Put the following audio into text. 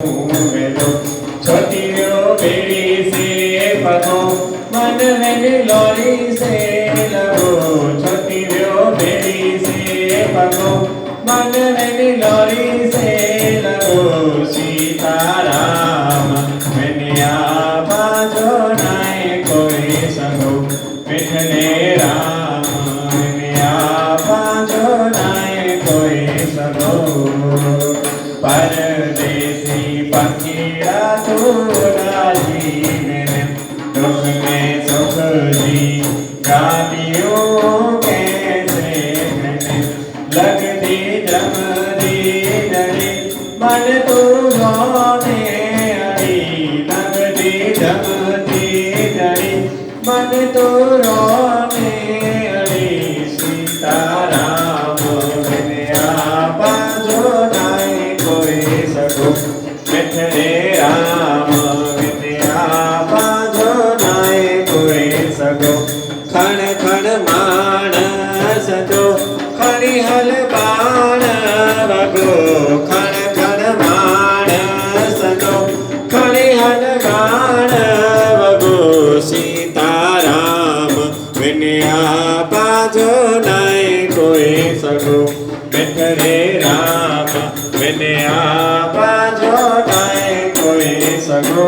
वेलो छोटियो बेड़ी से पगो मन में लोरी से लगो छोटियो बेड़ी से पगो मन में लोरी से लगो सीताराम मैंने बाजो नाय कोई सगो मिठले राम मैंने बाजो नाय कोई सगो परदेसी पखीड़ा तोरा जीवन दुख में सुख जी गालियों कैसे लगती जमदी डरी मन तू रोने अड़ी लगती जमदी डरी मन तू रोने अड़ी सीताराम मैंने बाजो नाय कोई सगो मिठले राम विद्या बाजो नाय कोई सगो खण खण मानस जो खणी हल बाण वगो खण खण मानस जो खणी हल बाण वगो सीताराम विनया बाजो नाय कोई सगो मिठले राम विनया बाजो नाय कोई सगो।